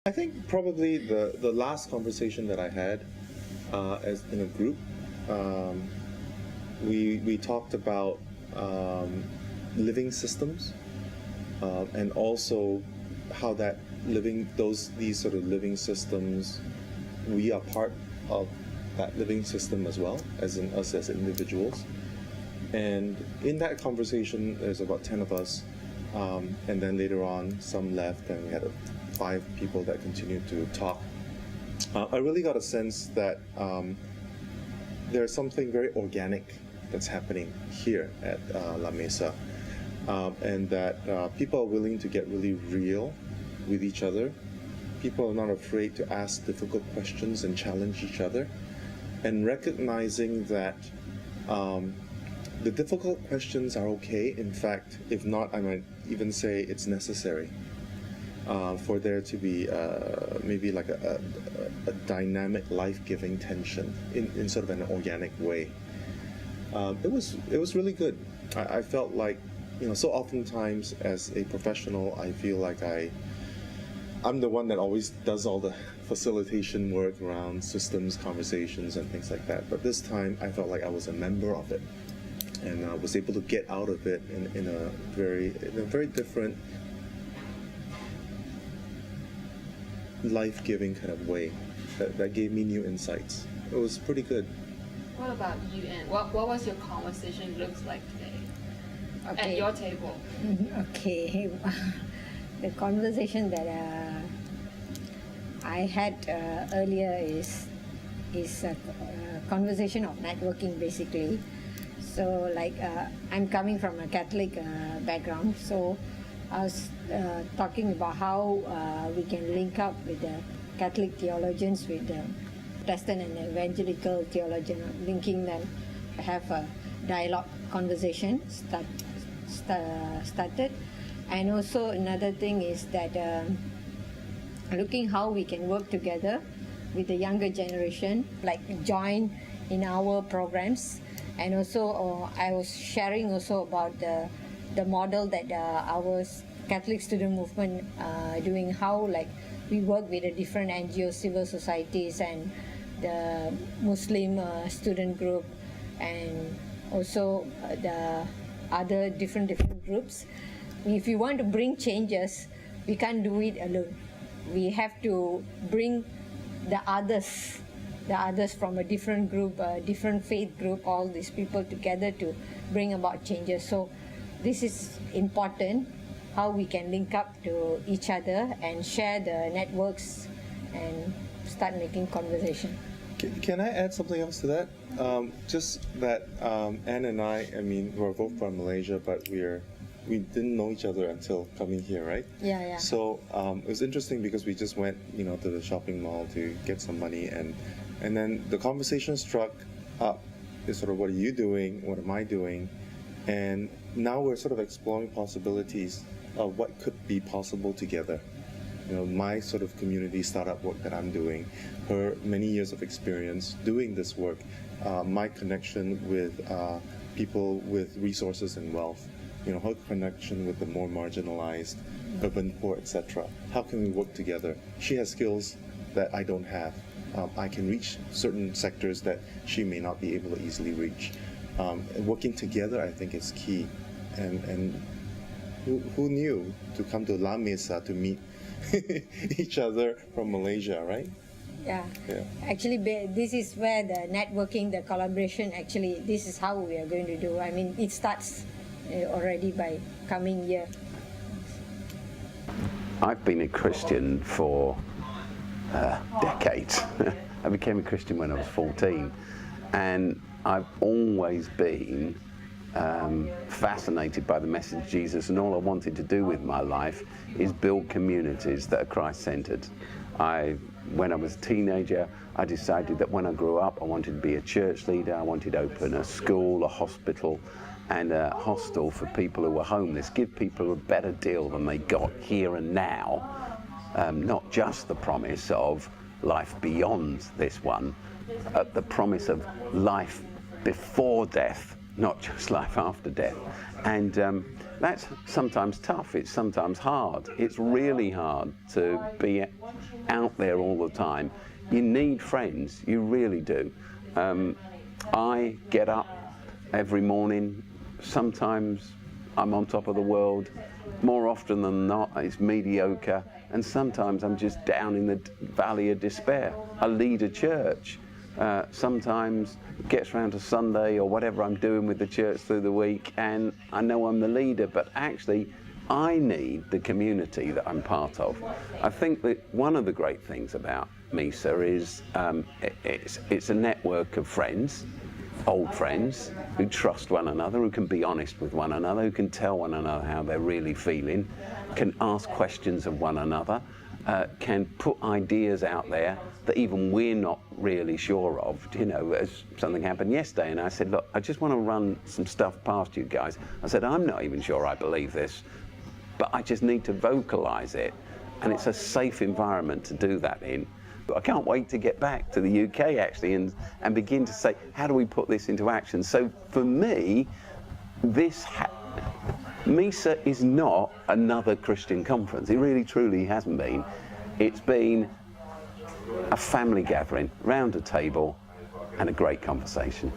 I think probably the last conversation that I had as in a group, we talked about living systems and also how that these sort of living systems, we are part of that living system as well, as in us as individuals. And in that conversation, there's about 10 of us, and then later on, some left, and we had 5 people that continued to talk. I really got a sense that there's something very organic that's happening here at La Mesa, and that people are willing to get really real with each other. People are not afraid to ask difficult questions and challenge each other, and recognizing that the difficult questions are okay. In fact, if not, I might even say it's necessary for there to be maybe like a dynamic, life-giving tension in sort of an organic way. It was really good. I felt like, so oftentimes as a professional, I feel like I'm the one that always does all the facilitation work around systems, conversations, and things like that. But this time, I felt like I was a member of it, and I was able to get out of it in a very different, life-giving kind of way that gave me new insights. It was pretty good. What about you, Anne? What was your conversation looks like today at your table? Okay. The conversation that I had earlier is a conversation of networking, basically. So I'm coming from a Catholic background, so I was talking about how we can link up with the Catholic theologians with the Protestant and evangelical theologian, linking them, have a dialogue conversation started. And also another thing is that looking how we can work together with the younger generation, like join in our programs. And also I was sharing also about the model that our Catholic student movement doing, how we work with the different NGOs, civil societies, and the Muslim student group, and also the other different groups. If we want to bring changes, we can't do it alone. We have to bring the others from a different group, a different faith group, all these people together to bring about changes. So this is important, how we can link up to each other and share the networks and start making conversation. Can I add something else to that? Just that Anne and I mean, we're both from Malaysia, but we didn't know each other until coming here, right? Yeah. So it was interesting because we just went, to the shopping mall to get some money, and then the conversation struck up. Is sort of, what are you doing? What am I doing? And now we're sort of exploring possibilities of what could be possible together. My sort of community startup work that I'm doing, her many years of experience doing this work, my connection with people with resources and wealth, her connection with the more marginalized, urban poor, etc. How can we work together? She has skills that I don't have. I can reach certain sectors that she may not be able to easily reach. Working together, I think, is key. And who knew to come to La Mesa to meet each other from Malaysia, right? Yeah. Actually, this is where the networking, the collaboration, actually, this is how we are going to do. I mean, it starts already by coming here. I've been a Christian for decades. I became a Christian when I was 14, and I've always been fascinated by the message of Jesus, and all I wanted to do with my life is build communities that are Christ-centered. When I was a teenager, I decided that when I grew up, I wanted to be a church leader. I wanted to open a school, a hospital, and a hostel for people who were homeless, give people a better deal than they got here and now, not just the promise of life beyond this one, the promise of life before death, not just life after death. And that's sometimes tough, it's sometimes hard. It's really hard to be out there all the time. You need friends, you really do. I get up every morning, sometimes I'm on top of the world, more often than not it's mediocre, and sometimes I'm just down in the valley of despair. I lead a church. Sometimes it gets around to Sunday or whatever I'm doing with the church through the week, and I know I'm the leader, but actually I need the community that I'm part of. I think that one of the great things about Mesa is it's a network of friends, old friends, who trust one another, who can be honest with one another, who can tell one another how they're really feeling, can ask questions of one another, can put ideas out there that even we're not really sure of. You know, as something happened yesterday, and I said, look, I just want to run some stuff past you guys. I said, I'm not even sure I believe this, but I just need to vocalize it, and it's a safe environment to do that in. But I can't wait to get back to the UK actually and begin to say, how do we put this into action? So for me, Mesa is not another Christian conference. It really truly hasn't been. It's been a family gathering round a table and a great conversation.